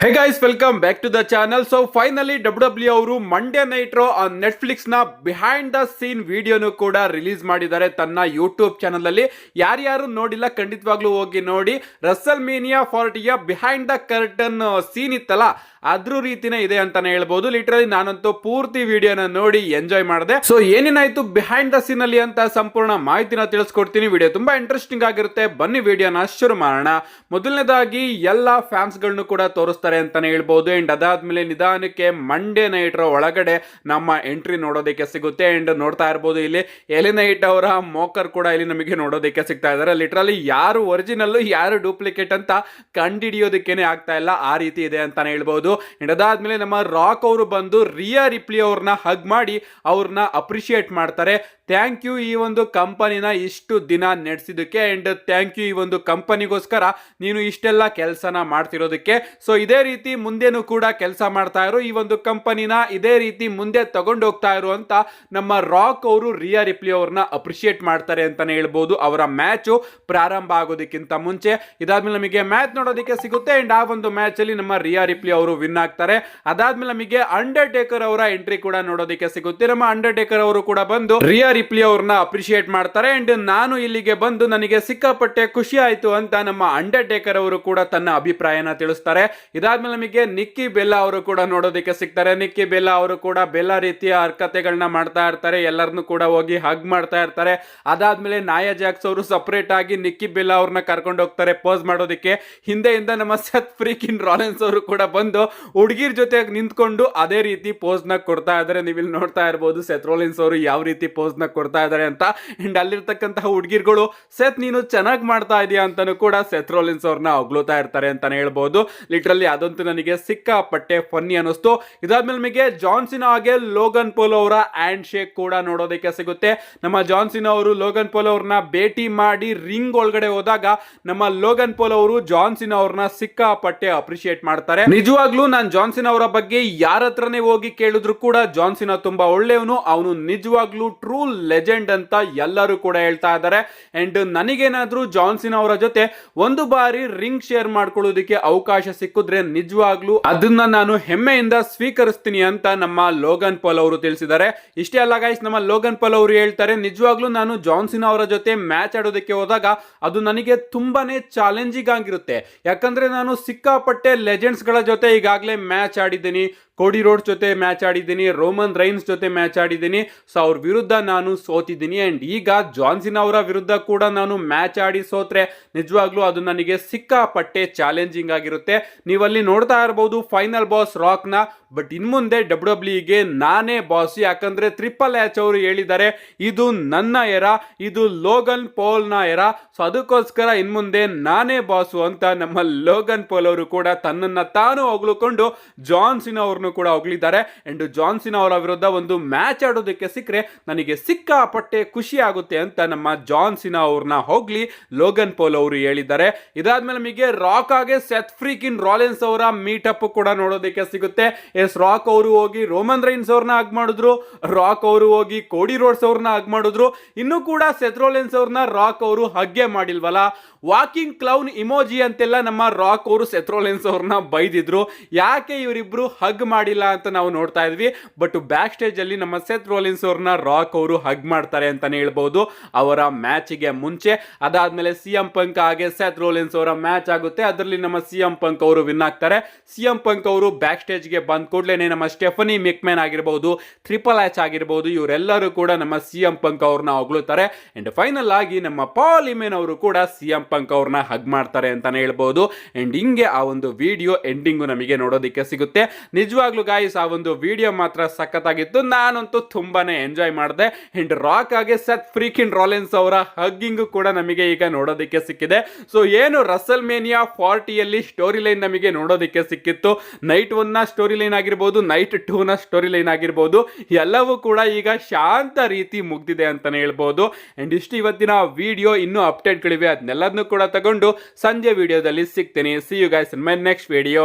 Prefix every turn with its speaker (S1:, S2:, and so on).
S1: Hey guys, welcome back to the channel. So finally W ಅವರು Monday night raw Netflix ನ behind the scene ವಿಡಿಯೋನು ಕೂಡ release ಮಾಡಿದ್ದಾರೆ ತನ್ನ ಯೂಟ್ಯೂಬ್ ಚಾನಲ್ ಅಲ್ಲಿ. ಯಾರ್ಯಾರು ನೋಡಿಲ್ಲ ಖಂಡಿತವಾಗ್ಲೂ ಹೋಗಿ ನೋಡಿ. ರಸಲ್ ಮೇನಿಯಾ 40ಯ ಬಿಹೈಂಡ್ ದ ಕರ್ಟನ್ ಸೀನ್ ಇತ್ತಲ್ಲ, ಅದ್ರ ರೀತಿನೇ ಇದೆ ಅಂತಾನೆ ಹೇಳ್ಬೋದು. ಲಿಟರಲಿ ನಾನಂತೂ ಪೂರ್ತಿ ವಿಡಿಯೋನ ನೋಡಿ ಎಂಜಾಯ್ ಮಾಡಿದೆ. ಸೊ ಏನೇನಾಯ್ತು ಬಿಹೈಂಡ್ ದ ಸೀನ್ ಅಲ್ಲಿ ಅಂತ ಸಂಪೂರ್ಣ ಮಾಹಿತಿನ ತಿಳಿಸ್ಕೊಡ್ತೀನಿ. ವಿಡಿಯೋ ತುಂಬಾ ಇಂಟ್ರೆಸ್ಟಿಂಗ್ ಆಗಿರುತ್ತೆ. ಬನ್ನಿ ವಿಡಿಯೋನ ಶುರು ಮಾಡೋಣ. ಮೊದಲನೇದಾಗಿ ಎಲ್ಲಾ ಫ್ಯಾನ್ಸ್ ಗಳನ್ನು ಕೂಡ ತೋರಿಸ್ತಾರೆ ಅಂತಾನೆ ಹೇಳ್ಬೋದು. ಅಂಡ್ ಅದಾದ್ಮೇಲೆ ನಿಧಾನಕ್ಕೆ ಮಂಡೇ ನೈಟ್ ಒಳಗಡೆ ನಮ್ಮ ಎಂಟ್ರಿ ನೋಡೋದಕ್ಕೆ ಸಿಗುತ್ತೆ. ಅಂಡ್ ನೋಡ್ತಾ ಇರ್ಬೋದು ಇಲ್ಲಿ ಎಲಿನೈಟ್ ಅವರ ಮೋಕರ್ ಕೂಡ ಇಲ್ಲಿ ನಮಗೆ ನೋಡೋದಕ್ಕೆ ಸಿಗ್ತಾ ಇದಾರೆ. ಲಿಟರಲಿ ಯಾರು ಒರಿಜಿನಲ್ ಯಾರು ಡೂಪ್ಲಿಕೇಟ್ ಅಂತ ಕಂಡಿಡಿಯೋದಕ್ಕೇನೆ ಆಗ್ತಾ ಇಲ್ಲ, ಆ ರೀತಿ ಇದೆ ಅಂತಾನೆ ಹೇಳ್ಬೋದು. ಅಂಡ್ ಅದಾದ್ಮೇಲೆ ನಮ್ಮ ರಾಕ್ ಅವರು ಬಂದು ರಿಯಾ ರಿಪ್ಲಿ ಅವ್ರನ್ನ ಹಗ್ ಮಾಡಿ ಅವ್ರನ್ನ ಅಪ್ರಿಶಿಯೇಟ್ ಮಾಡ್ತಾರೆ. ಥ್ಯಾಂಕ್ ಯು ಈ ಒಂದು ಕಂಪನಿನ ಇಷ್ಟು ದಿನ ನಡೆಸಿದಕ್ಕೆ, ಅಂಡ್ ಥ್ಯಾಂಕ್ ಯು ಈ ಒಂದು ಕಂಪನಿಗೋಸ್ಕರ ನೀನು ಇಷ್ಟೆಲ್ಲ ಕೆಲಸನ ಮಾಡ್ತಿರೋದಕ್ಕೆ. ಸೊ ಇದೇ ರೀತಿ ಮುಂದೆನೂ ಕೂಡ ಕೆಲಸ ಮಾಡ್ತಾ ಇರೋ, ಈ ಒಂದು ಕಂಪನಿನ ಇದೇ ರೀತಿ ಮುಂದೆ ತಗೊಂಡು ಹೋಗ್ತಾ ಇರೋ ಅಂತ ನಮ್ಮ ರಾಕ್ ಅವರು ರಿಯಾ ರಿಪ್ಲಿ ಅವ್ರನ್ನ ಅಪ್ರಿಶಿಯೇಟ್ ಮಾಡ್ತಾರೆ ಅಂತಾನೆ ಹೇಳ್ಬೋದು. ಅವರ ಮ್ಯಾಚು ಪ್ರಾರಂಭ ಆಗೋದಕ್ಕಿಂತ ಮುಂಚೆ ಇದಾದ್ಮೇಲೆ ನಮಗೆ ಮ್ಯಾಚ್ ನೋಡೋದಕ್ಕೆ ಸಿಗುತ್ತೆ. ಅಂಡ್ ಆ ಒಂದು ಮ್ಯಾಚ್ ಅಲ್ಲಿ ನಮ್ಮ ರಿಯಾ ರಿಪ್ಲಿ ಅವರು ವಿನ್ ಆಗ್ತಾರೆ. ಅದಾದ್ಮೇಲೆ ನಮಗೆ ಅಂಡರ್ಟೇಕರ್ ಅವರ ಎಂಟ್ರಿ ಕೂಡ ನೋಡೋದಕ್ಕೆ ಸಿಗುತ್ತೆ. ನಮ್ಮ ಅಂಡರ್ಟೇಕರ್ ಅವರು ಕೂಡ ಬಂದು ರಿಯಾ ರಿಪ್ಲಿ ಅವ್ರನ್ನ ಅಪ್ರಿಶಿಯೇಟ್ ಮಾಡ್ತಾರೆ. ಅಂಡ್ ನಾನು ಇಲ್ಲಿಗೆ ಬಂದು ನನಗೆ ಸಿಕ್ಕಾಪಟ್ಟೆ ಖುಷಿ ಆಯ್ತು ಅಂತ ನಮ್ಮ ಅಂಡರ್ಟೇಕರ್ ಅವರು ಕೂಡ ತನ್ನ ಅಭಿಪ್ರಾಯನ ತಿಳಿಸ್ತಾರೆ. ಇದಾದ್ಮೇಲೆ ನಮಗೆ ನಿಕ್ಕಿ ಬೆಲ್ಲಾ ಅವರು ಕೂಡ ನೋಡೋದಕ್ಕೆ ಸಿಗ್ತಾರೆ. ನಿಕ್ಕಿ ಬೆಲ್ಲಾ ಅವರು ಕೂಡ ಬೆಲ್ಲಾ ರೀತಿಯ ಹರ್ಕತೆಗಳನ್ನ ಮಾಡ್ತಾ ಇರ್ತಾರೆ, ಎಲ್ಲರನ್ನು ಕೂಡ ಹೋಗಿ ಹಗ್ ಮಾಡ್ತಾ ಇರ್ತಾರೆ. ಅದಾದ್ಮೇಲೆ ನಾಯಾ ಜಾಕ್ಸ್ ಅವರು ಸಪರೇಟ್ ಆಗಿ ನಿಕ್ಕಿ ಬೆಲ್ಲಾ ಅವ್ರನ್ನ ಕರ್ಕೊಂಡು ಹೋಗ್ತಾರೆ ಪೋಸ್ ಮಾಡೋದಕ್ಕೆ. ಹಿಂದೆಯಿಂದ ನಮ್ಮ ಸೆತ್ ಫ್ರೀಕಿನ್ ರಾಲೆನ್ಸ್ ಅವರು ಕೂಡ ಬಂದು ಹುಡುಗಿರ್ ಜೊತೆ ನಿಂತ್ಕೊಂಡು ಅದೇ ರೀತಿ ಪೋಸ್ ನ ಕೊಡ್ತಾ ಇದ್ದಾರೆ. ನೀವು ಇಲ್ಲಿ ನೋಡ್ತಾ ಇರಬಹುದು ಸೆತ್ ರೋಲಿನ್ಸ್ ಅವರು ಯಾವ ರೀತಿ ಪೋಸ್ ನ ಕೊಡ್ತಾ ಇದ್ದಾರೆ ಅಂತ. ಅಂಡ್ ಅಲ್ಲಿರ್ತಕ್ಕಂತಹ ಹುಡುಗಿರ್ಗಳು ಸೆತ್ ನೀನು ಚೆನ್ನಾಗಿ ಮಾಡ್ತಾ ಇದೀಯಾ ಅಂತಾನು ಕೂಡ ಸೆತ್ ರೋಲಿನ್ಸ್ ಅವ್ರನ್ನ ಹೊಗಳುತ್ತಾ ಇರ್ತಾರೆ ಅಂತಾನೆ ಹೇಳ್ಬಹುದು. ಲಿಟರಲಿ ಅದಂತೂ ನನಗೆ ಸಿಕ್ಕಾಪಟ್ಟೆ ಫನ್ನಿ ಅನಿಸ್ತು. ಇದಾದ್ಮೇಲೆ ನಮಗೆ ಜಾನ್ಸಿನಾ ಹಾಗೆ ಲೋಗನ್ ಪೋಲ್ ಅವರ ಹ್ಯಾಂಡ್ ಶೇಕ್ ಕೂಡ ನೋಡೋದಕ್ಕೆ ಸಿಗುತ್ತೆ. ನಮ್ಮ ಜಾನ್ಸಿನಾ ಅವರು ಲೋಗನ್ ಪೋಲ್ ಅವ್ರನ್ನ ಭೇಟಿ ಮಾಡಿ ರಿಂಗ್ ಒಳಗಡೆ ಹೋದಾಗ ನಮ್ಮ ಲೋಗನ್ ಪೋಲ್ ಅವರು ಜಾನ್ಸಿನಾ ಅವ್ರನ್ನ ಸಿಕ್ಕಾಪಟ್ಟೆ ಅಪ್ರಿಶಿಯೇಟ್ ಮಾಡ್ತಾರೆ. ನಿಜವಾಗ್ಲೂ ನಾನು ಜಾನ್ಸಿನಾ ಅವರ ಬಗ್ಗೆ ಯಾರ ಹತ್ರನೇ ಹೋಗಿ ಕೇಳಿದ್ರು ಕೂಡ ಜಾನ್ಸಿನಾ ತುಂಬಾ ಒಳ್ಳೆಯವನು, ಅವನು ನಿಜವಾಗ್ಲೂ ಟ್ರೂ ಲೆಜೆಂಡ್ ಅಂತ ಎಲ್ಲರೂ ಕೂಡ ಹೇಳ್ತಾ ಇದ್ದಾರೆ. ಅಂಡ್ ನನಗೇನಾದ್ರೂ ಜಾನ್ಸಿನಾ ಅವರ ಜೊತೆ ಒಂದು ಬಾರಿ ರಿಂಗ್ ಶೇರ್ ಮಾಡ್ಕೊಳ್ಳೋದಕ್ಕೆ ಅವಕಾಶ ಸಿಕ್ಕಿದ್ರೆ ನಿಜವಾಗ್ಲೂ ಅದನ್ನ ನಾನು ಹೆಮ್ಮೆಯಿಂದ ಸ್ವೀಕರಿಸ್ತೀನಿ ಅಂತ ನಮ್ಮ ಲೋಗನ್ ಪಾಲ್ ಅವರು ತಿಳಿಸಿದ್ದಾರೆ. ಇಷ್ಟೇ ಅಲ್ಲ ಗೈಸ್, ನಮ್ಮ ಲೋಗನ್ ಪಾಲ್ ಅವರು ಹೇಳ್ತಾರೆ ನಿಜವಾಗ್ಲೂ ನಾನು ಜಾನ್ಸಿನಾ ಅವರ ಜೊತೆ ಮ್ಯಾಚ್ ಆಡೋದಕ್ಕೆ ಹೋದಾಗ ಅದು ನನಗೆ ತುಂಬಾನೇ ಚಾಲೆಂಜಿಂಗ್ ಆಗಿರುತ್ತೆ. ಯಾಕಂದ್ರೆ ನಾನು ಸಿಕ್ಕಾಪಟ್ಟೆ ಲೆಜೆಂಡ್ಸ್ ಗಳ ಜೊತೆ ಈಗಾಗಲೇ ಮ್ಯಾಚ್ ಆಡಿದ್ದೀನಿ, ಕೋಡಿ ರೋಡ್ಸ್ ಜೊತೆ ಮ್ಯಾಚ್ ಆಡಿದ್ದೀನಿ, ರೋಮನ್ ರೈನ್ಸ್ ಜೊತೆ ಮ್ಯಾಚ್ ಆಡಿದ್ದೀನಿ. ಸೊ ಅವ್ರ ವಿರುದ್ಧ ನಾನು ಸೋತಿದ್ದೀನಿ. ಅಂಡ್ ಈಗ ಜಾನ್ಸಿನಾ ಅವರ ವಿರುದ್ಧ ಕೂಡ ನಾನು ಮ್ಯಾಚ್ ಆಡಿ ಸೋತ್ರೆ ನಿಜವಾಗ್ಲೂ ಅದು ನನಗೆ ಸಿಕ್ಕಾಪಟ್ಟೆ ಚಾಲೆಂಜಿಂಗ್ ಆಗಿರುತ್ತೆ. ನೀವಲ್ಲಿ ನೋಡ್ತಾ ಇರಬಹುದು ಫೈನಲ್ ಬಾಸ್ ರಾಕ್ ನ. ಬಟ್ ಇನ್ ಮುಂದೆ ಡಬ್ಲ್ಯೂಡಬ್ಲ್ಯೂಗೆ ನಾನೇ ಬಾಸ್, ಯಾಕಂದ್ರೆ ಟ್ರಿಪಲ್ ಎಚ್ ಅವರು ಹೇಳಿದ್ದಾರೆ ಇದು ನನ್ನ ಎರ, ಇದು ಲೋಗನ್ ಪೋಲ್ ನ ಎರ. ಸೊ ಅದಕ್ಕೋಸ್ಕರ ಇನ್ ಮುಂದೆ ನಾನೇ ಬಾಸು ಅಂತ ನಮ್ಮ ಲೋಗನ್ ಪೋಲ್ ಅವರು ಕೂಡ ತನ್ನನ್ನ ತಾನು ಹೊಗಳುಕೊಂಡು ಜಾನ್ಸಿನಾ ಅವ್ರನ್ನು ಕೂಡ ಹೊಗಳಿದ್ದಾರೆ. ಅಂಡ್ ಜಾನ್ಸಿನಾ ಅವರ ವಿರುದ್ಧ ಒಂದು ಮ್ಯಾಚ್ ಆಡೋದಕ್ಕೆ ಸಿಕ್ಕರೆ ನನಗೆ ಸಿಕ್ಕಾಪಟ್ಟೆ ಖುಷಿ ಆಗುತ್ತೆ ಅಂತ ನಮ್ಮ ಜಾನ್ಸಿನಾ ಅವ್ರನ್ನ ಹೋಗ್ಲಿ ಲೋಗನ್ ಪೋಲ್ ಅವರು ಹೇಳಿದ್ದಾರೆ. ಇದಾದ್ಮೇಲೆ ನಮಗೆ ರಾಕ್ ಆಗಿ ಸೆತ್ ಫ್ರೀಕಿನ್ ರಾಲೆನ್ಸ್ ಅವರ ಮೀಟ್ ಅಪ್ ಕೂಡ ನೋಡೋದಕ್ಕೆ ಸಿಗುತ್ತೆ. ಎಸ್, ರಾಕ್ ಅವರು ಹೋಗಿ ರೋಮನ್ ರೈನ್ಸ್ ಅವ್ರನ್ನ ಹಗ್ ಮಾಡಿದ್ರು, ರಾಕ್ ಅವರು ಹೋಗಿ ಕೋಡಿ ರೋಡ್ಸ್ ಅವ್ರನ್ನ ಹಗ್ ಮಾಡಿದ್ರು. ಇನ್ನು ಕೂಡ ಸೆತ್ ರೋಲೆನ್ಸ್ ಅವ್ರನ್ನ ರಾಕ್ ಅವರು ಹಗ್ಗೆ ಮಾಡಿಲ್ವಲ್ಲ. ವಾಕಿಂಗ್ ಕ್ಲೌನ್ ಇಮೋಜಿ ಅಂತೆಲ್ಲ ನಮ್ಮ ರಾಕ್ ಅವರು ಸೆತ್ ರೋಲೆನ್ಸ್ ಅವ್ರನ್ನ ಬೈದಿದ್ರು. ಯಾಕೆ ಇವರಿಬ್ರು ಹಗ್ ಮಾಡಿಲ್ಲ ಅಂತ ನಾವು ನೋಡ್ತಾ ಇದ್ವಿ. ಬಟ್ ಬ್ಯಾಕ್ ಸ್ಟೇಜ್ ಅಲ್ಲಿ ನಮ್ಮ ಸೆತ್ ರೋಲೆನ್ಸ್ ಅವ್ರನ್ನ ರಾಕ್ ಅವರು ಹಗ್ ಮಾಡ್ತಾರೆ ಅಂತಾನೆ ಹೇಳ್ಬಹುದು ಅವರ ಮ್ಯಾಚ್ಗೆ ಮುಂಚೆ. ಅದಾದ್ಮೇಲೆ ಸಿಎಂ ಪಂಕ್ ಹಾಗೆ ಸೆತ್ ರೋಲೆನ್ಸ್ ಅವರ ಮ್ಯಾಚ್ ಆಗುತ್ತೆ. ಅದರಲ್ಲಿ ನಮ್ಮ ಸಿಎಂ ಪಂಕ್ ಅವರು ವಿನ್ ಆಗ್ತಾರೆ. ಸಿಎಂ ಪಂಕ್ ಅವರು ಬ್ಯಾಕ್ ಸ್ಟೇಜ್ಗೆ ಬಂದ ಕೂಡಲೇ ನಮ್ಮ ಸ್ಟೆಫನಿ ಮೆಕ್ಮ್ಯಾನ್ ಆಗಿರಬಹುದು, ಟ್ರಿಪಲ್ ಎಚ್ ಆಗಿರಬಹುದು, ಇವರೆಲ್ಲರೂ ಕೂಡ ನಮ್ಮ ಸಿಎಂ ಪಂಕ್ ಅವ್ರನ್ನ ಹೊಗಳುತ್ತಾರೆ. ಅಂಡ್ ಫೈನಲ್ ಆಗಿ ನಮ್ಮ ಪಾಲ್ ಹಿಮೆನ್ ಅವರು ಕೂಡ ಸಿಎಂ ಪಂಕ್ ಅವ್ರನ್ನ ಹಗ್ ಮಾಡ್ತಾರೆ ಅಂತಾನೆ ಹೇಳ್ಬಹುದು. ಅಂಡ್ ಹಿಂಗೆ ಆ ಒಂದು ವಿಡಿಯೋ ಎಂಡಿಂಗು ನಮಗೆ ನೋಡೋದಕ್ಕೆ ಸಿಗುತ್ತೆ. ನಿಜವಾಗ್ಲೂ ಗಾಯ್ಸ್ ಆ ಒಂದು ವಿಡಿಯೋ ಮಾತ್ರ ಸಖತ್ತಾಗಿತ್ತು. ನಾನಂತೂ ತುಂಬಾನೇ ಎಂಜಾಯ್ ಮಾಡಿದೆ. ಅಂಡ್ ರಾಕ್ ಆಗಿ ಸೆತ್ ಫ್ರೀಕಿನ್ ರಾಲೆನ್ಸ್ ಅವರ ಹಗ್ಗಿಂಗ್ ಕೂಡ ನಮಗೆ ಈಗ ನೋಡೋದಕ್ಕೆ ಸಿಕ್ಕಿದೆ. ಸೊ ಏನು ರಸಲ್ ಮೇನಿಯಾ 40ಯಲ್ಲಿ ಸ್ಟೋರಿ ಲೈನ್ ನಮಗೆ ನೋಡೋದಕ್ಕೆ ಸಿಕ್ಕಿತ್ತು. ನೈಟ್ 1 ನ ಸ್ಟೋರಿ ಲೈನ್ ಆಗಿರ್ಬೋದು, ನೈಟ್ 2 ನ ಸ್ಟೋರಿ ಲೈನ್ ಆಗಿರ್ಬೋದು, ಎಲ್ಲವೂ ಕೂಡ ಈಗ ಶಾಂತ ರೀತಿ ಮುಗ್ದಿದೆ ಅಂತಾನೆ ಹೇಳ್ಬೋದು. ಅಂಡ್ ಇಷ್ಟು ಇವತ್ತಿನ ವಿಡಿಯೋ. ಇನ್ನೂ ಅಪ್ಡೇಟ್ಗಳಿವೆ, ಅದನ್ನೆಲ್ಲದನ್ನು ಕೂಡ ತಗೊಂಡು ಸಂಜೆ ವಿಡಿಯೋದಲ್ಲಿ ಸಿಗ್ತೀನಿ. See you guys in my next video.